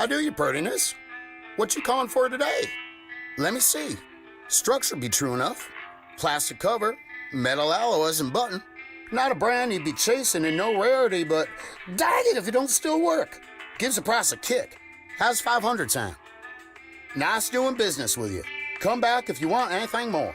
How do you, prettiness? What you calling for today? Let me see. Structure be true enough. Plastic cover, metal alloys and button. Not a brand you'd be chasing and no rarity, but dang it if it don't still work. Gives the price a kick. How's 500 sound? Nice doing business with you. Come back if you want anything more.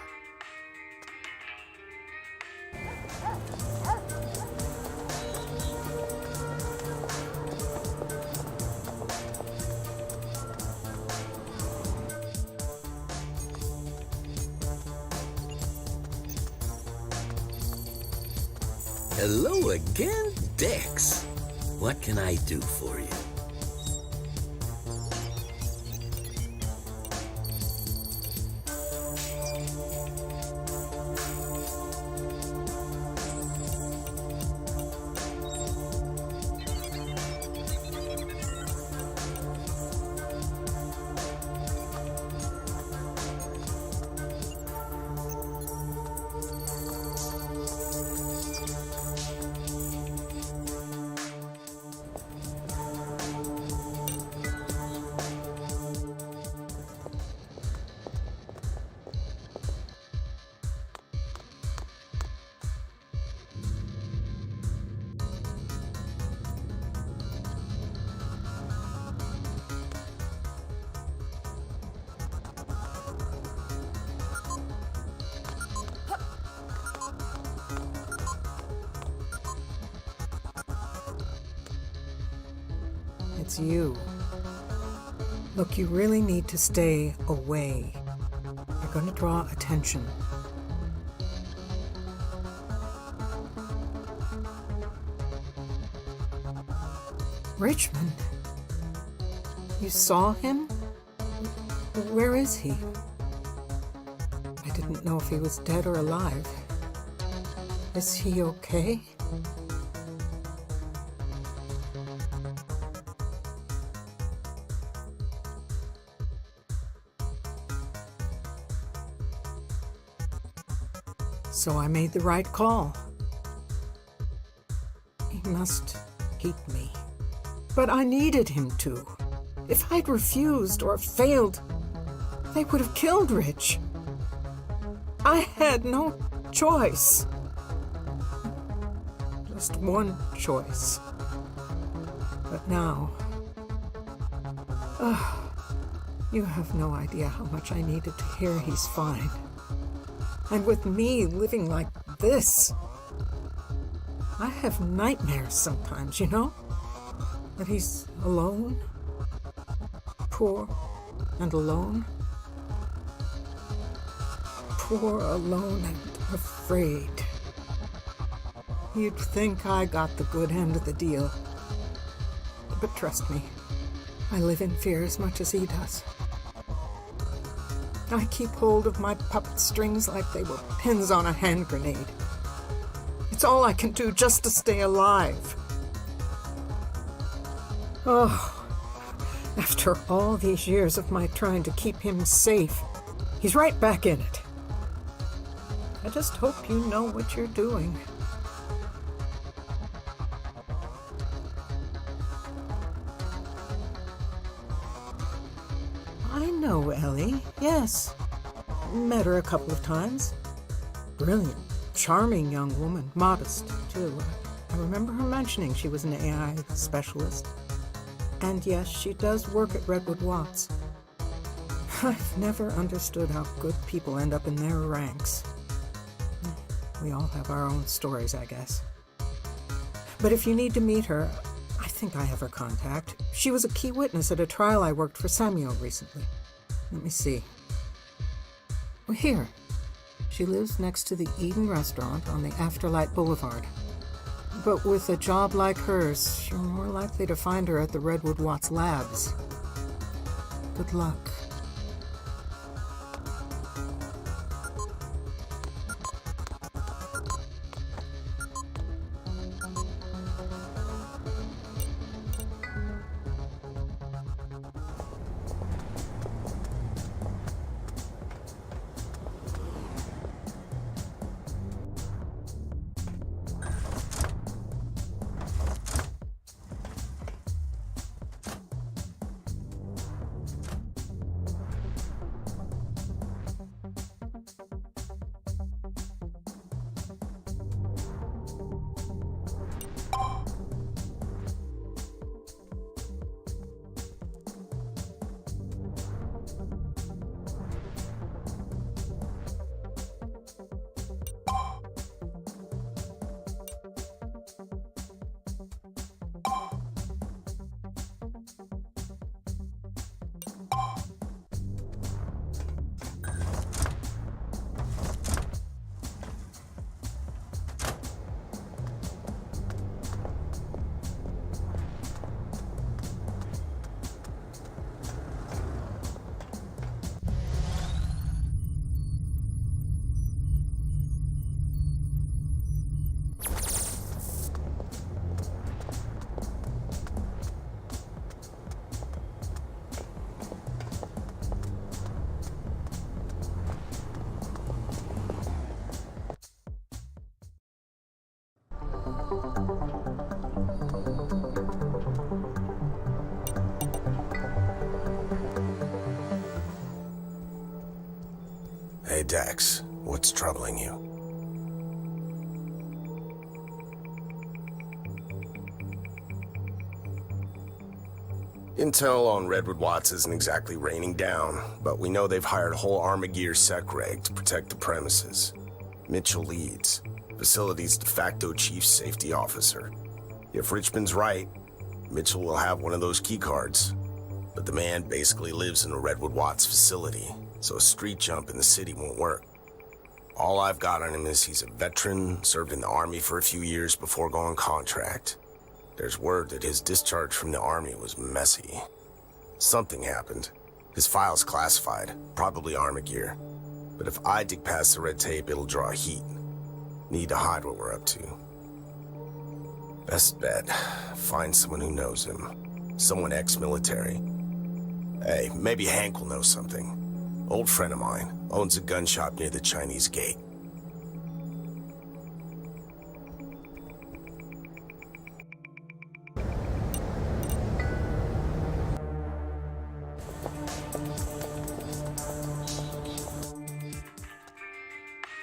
Hello again, Dex. What can I do for you? It's you. Look, you really need to stay away. You're going to draw attention. Richmond? You saw him? Where is he? I didn't know if he was dead or alive. Is he okay? So I made the right call. He must hate me. But I needed him to. If I'd refused or failed, they would have killed Rich. I had no choice. Just one choice. But now... you have no idea how much I needed to hear he's fine. And with me living like this, I have nightmares sometimes, you know? That he's alone, poor and alone. Poor, alone, and afraid. You'd think I got the good end of the deal. But trust me, I live in fear as much as he does. I keep hold of my puppet strings like they were pins on a hand grenade. It's all I can do just to stay alive. Oh, after all these years of my trying to keep him safe, he's right back in it. I just hope you know what you're doing. I know Ellie, yes. Met her a couple of times. Brilliant, charming young woman, modest, too. I remember her mentioning she was an AI specialist. And yes, she does work at Redwood Watts. I've never understood how good people end up in their ranks. We all have our own stories, I guess. But if you need to meet her, I think I have her contact. She was a key witness at a trial I worked for Samuel recently. Let me see. Well, here. She lives next to the Eden restaurant on the Afterlight Boulevard. But with a job like hers, you're more likely to find her at the Redwood Watts Labs. Good luck. Dex, what's troubling you? Intel on Redwood Watts isn't exactly raining down, but we know they've hired a whole Armagear sec reg to protect the premises. Mitchell leads, facility's de facto chief safety officer. If Richmond's right, Mitchell will have one of those key cards. But the man basically lives in a Redwood Watts facility, so a street jump in the city won't work. All I've got on him is he's a veteran, served in the Army for a few years before going contract. There's word that his discharge from the Army was messy. Something happened. His file's classified, probably Armagear. But if I dig past the red tape, it'll draw heat. Need to hide what we're up to. Best bet, find someone who knows him. Someone ex-military. Hey, maybe Hank will know something. Old friend of mine, owns a gun shop near the Chinese gate.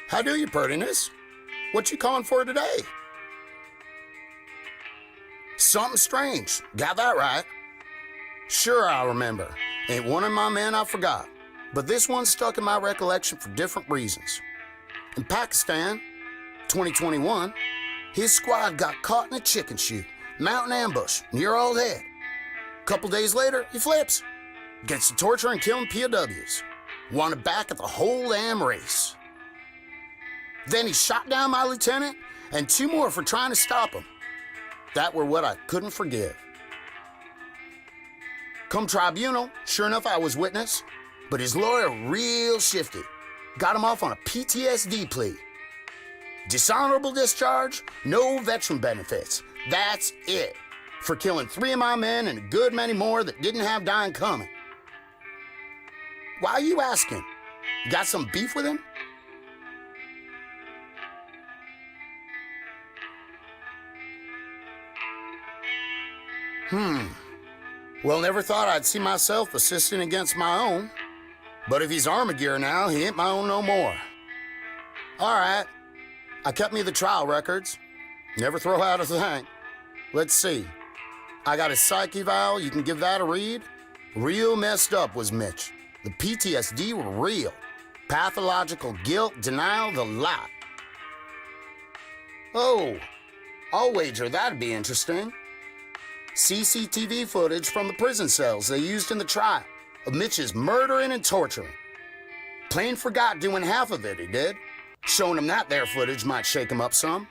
How do you, Purtiness? What you calling for today? Something strange. Got that right. Sure, I remember. Ain't one of my men I forgot. But this one stuck in my recollection for different reasons. In Pakistan, 2021, his squad got caught in a chicken shoot, mountain ambush, near Old Head. Couple days later, he flips. Gets to torture and killing POWs. Wanted back at the whole damn race. Then he shot down my lieutenant and 2 more for trying to stop him. That were what I couldn't forgive. Come tribunal, sure enough I was witness, but his lawyer real shifty. Got him off on a PTSD plea. Dishonorable discharge, no veteran benefits. That's it. For killing 3 of my men and a good many more that didn't have dying coming. Why are you asking? You got some beef with him? Well, never thought I'd see myself assisting against my own. But if he's Armagear now, he ain't my own no more. All right. I kept me the trial records. Never throw out a thing. Let's see. I got his psych eval. You can give that a read. Real messed up was Mitch. The PTSD were real. Pathological guilt, denial, the lot. Oh, I'll wager that'd be interesting. CCTV footage from the prison cells they used in the trial of Mitch's murdering and torturing. Plain forgot doing half of it, he did. Showing him that there footage might shake him up some.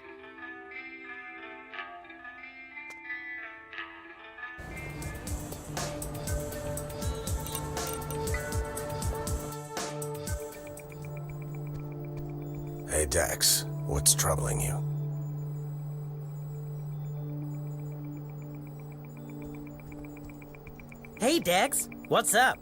Hey Dex, what's troubling you? Hey, Dex. What's up?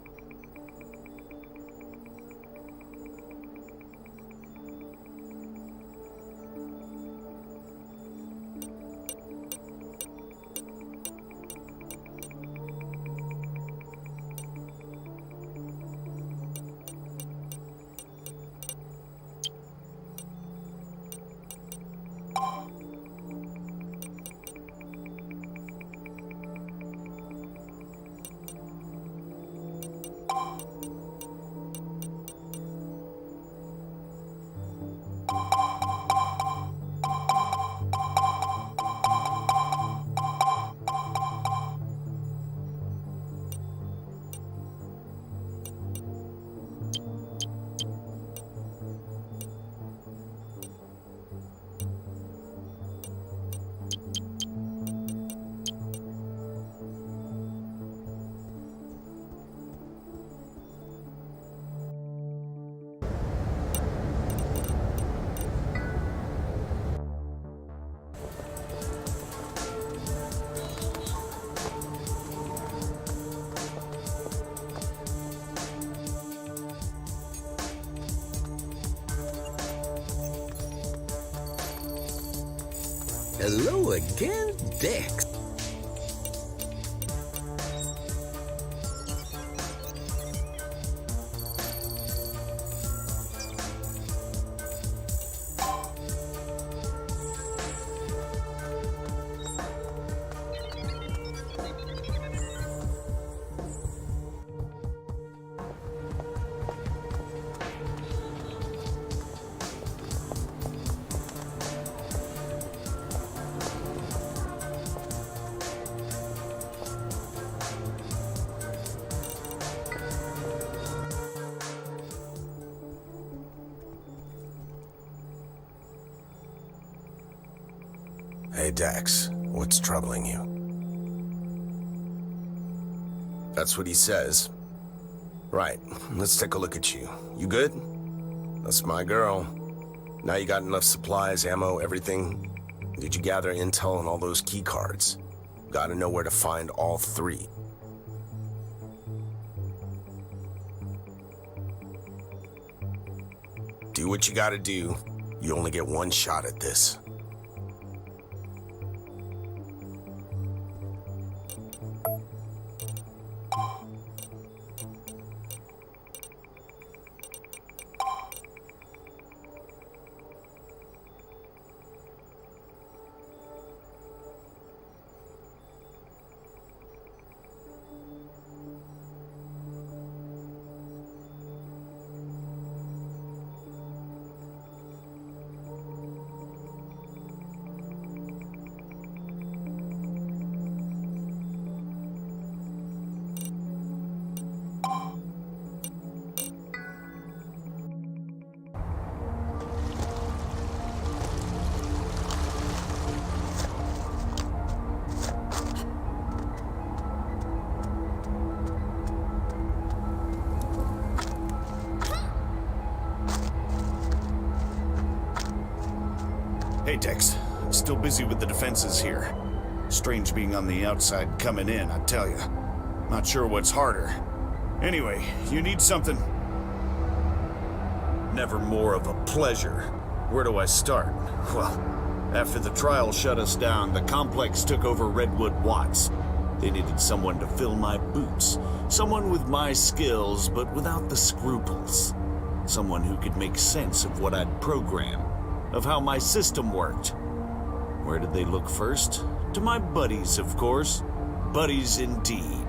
Hello again, Dex. Hey, Dex, what's troubling you? That's what he says. Right, let's take a look at you. You good? That's my girl. Now you got enough supplies, ammo, everything? Did you gather intel on all those key cards? Gotta know where to find all 3. Do what you gotta do. You only get one shot at this. Hey, Dex. Still busy with the defenses here. Strange being on the outside coming in, I tell you. Not sure what's harder. Anyway, you need something? Never more of a pleasure. Where do I start? Well, after the trial shut us down, the complex took over Redwood Watts. They needed someone to fill my boots. Someone with my skills, but without the scruples. Someone who could make sense of what I'd programmed. Of how my system worked. Where did they look first? To my buddies, of course. Buddies indeed.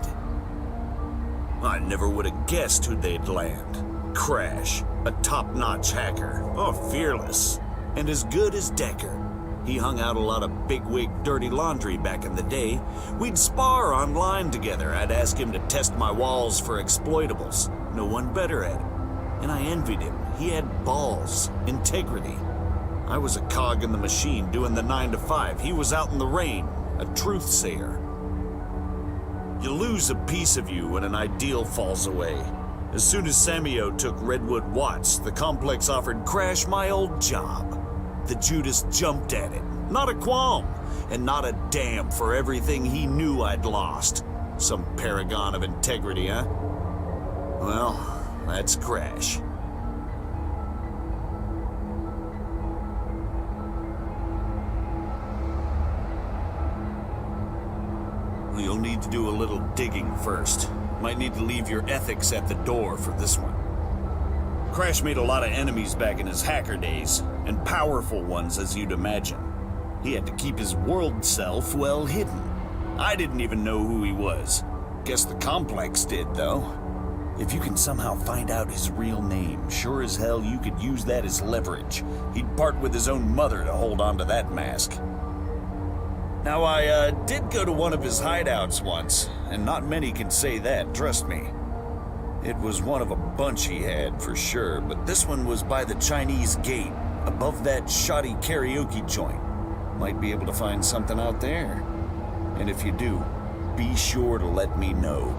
I never would have guessed who they'd land. Crash, a top-notch hacker. Oh, fearless. And as good as Decker. He hung out a lot of bigwig dirty laundry back in the day. We'd spar online together. I'd ask him to test my walls for exploitables. No one better at it. And I envied him. He had balls, integrity. I was a cog in the machine doing the 9 to 5. He was out in the rain, a truth sayer. You lose a piece of you when an ideal falls away. As soon as Samio took Redwood Watts, the complex offered Crash my old job. The Judas jumped at it. Not a qualm, and not a damn for everything he knew I'd lost. Some paragon of integrity, huh? Well, that's Crash. You'll need to do a little digging first. Might need to leave your ethics at the door for this one. Crash made a lot of enemies back in his hacker days, and powerful ones as you'd imagine. He had to keep his world self well hidden. I didn't even know who he was. Guess the complex did, though. If you can somehow find out his real name, sure as hell you could use that as leverage. He'd part with his own mother to hold on to that mask. Now, I did go to one of his hideouts once, and not many can say that, trust me. It was one of a bunch he had, for sure, but this one was by the Chinese gate, above that shoddy karaoke joint. Might be able to find something out there. And if you do, be sure to let me know.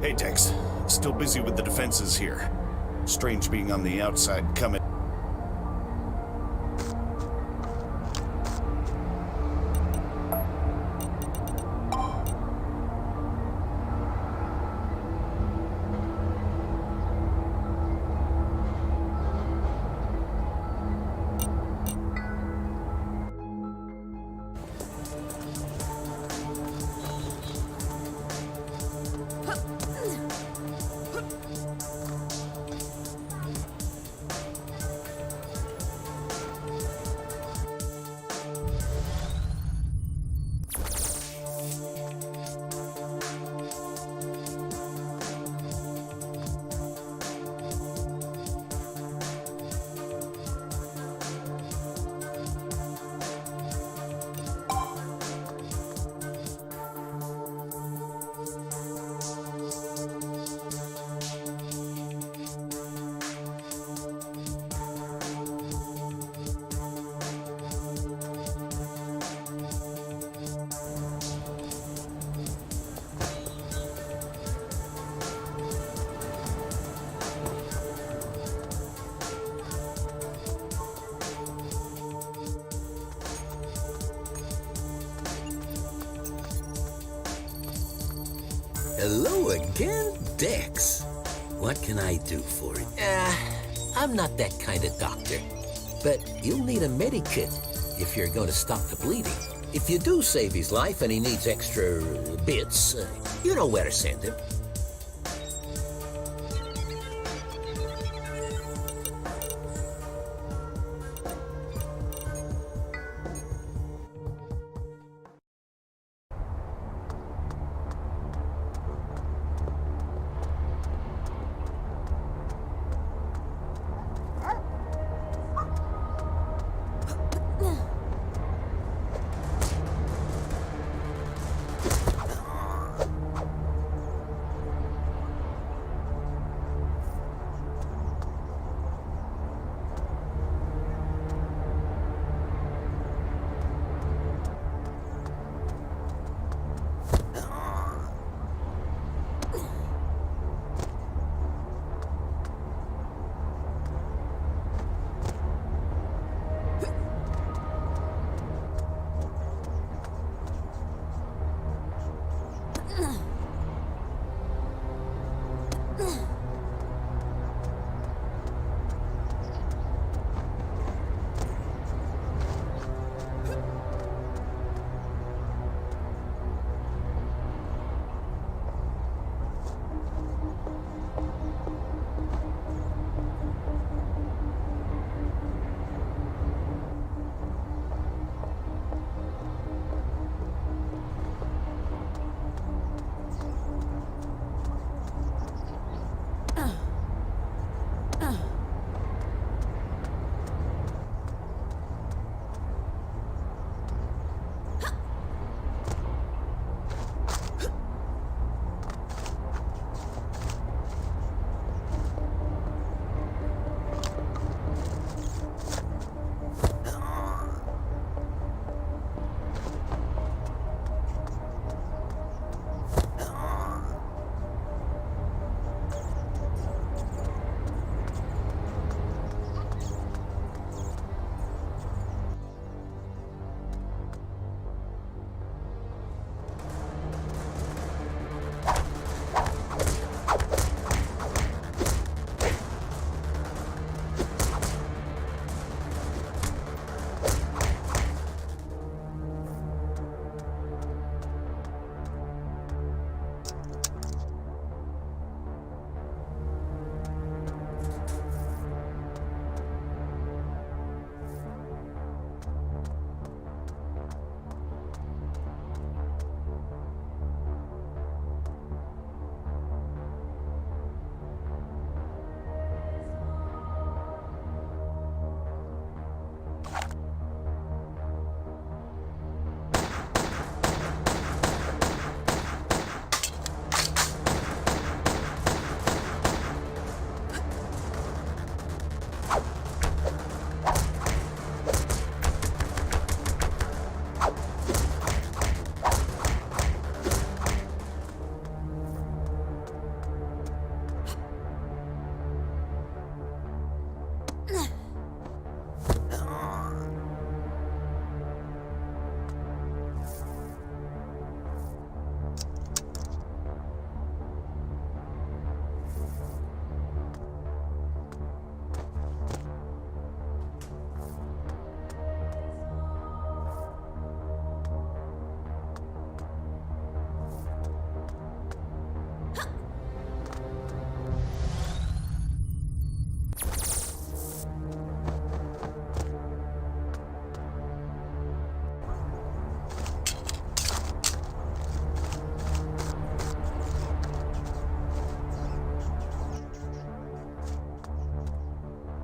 Hey, Dex. Still busy with the defenses here. Strange being on the outside coming. Hello again, Dex. What can I do for you? I'm not that kind of doctor. But you'll need a medikit if you're going to stop the bleeding. If you do save his life and he needs extra bits, you know where to send him.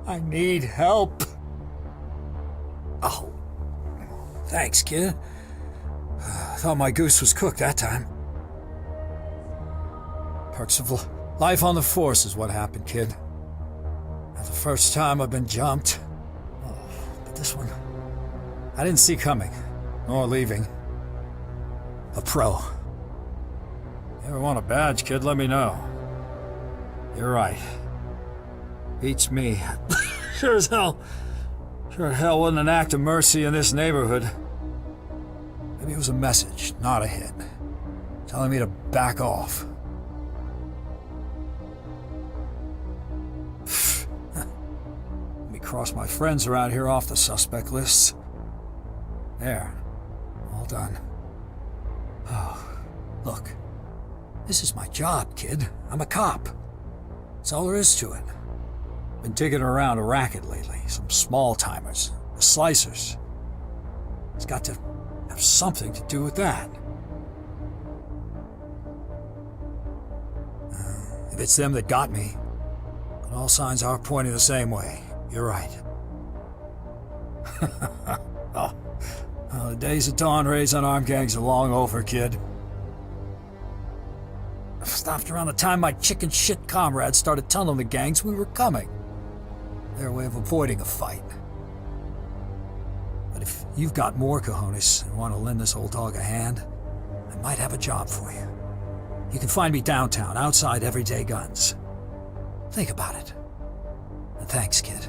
I need help. Oh, thanks, kid. I thought my goose was cooked that time. Perks of life on the force is what happened, kid. Not the first time I've been jumped. Oh, but this one, I didn't see coming, nor leaving. A pro. You ever want a badge, kid, let me know. You're right. Beats me. Sure as hell wasn't an act of mercy in this neighborhood. Maybe it was a message, not a hit. Telling me to back off. Let me cross my friends around here off the suspect lists. There. All done. Oh, look. This is my job, kid. I'm a cop. That's all there is to it. Been digging around a racket lately. Some small-timers. The slicers. It's got to have something to do with that. If it's them that got me, then all signs are pointing the same way. You're right. Oh, the days of dawn raids on armed gangs are long over, kid. I stopped around the time my chicken shit comrades started telling the gangs we were coming. Their way of avoiding a fight. But if you've got more cojones and want to lend this old dog a hand, I might have a job for you. You can find me downtown, outside Everyday Guns. Think about it. And thanks, kid.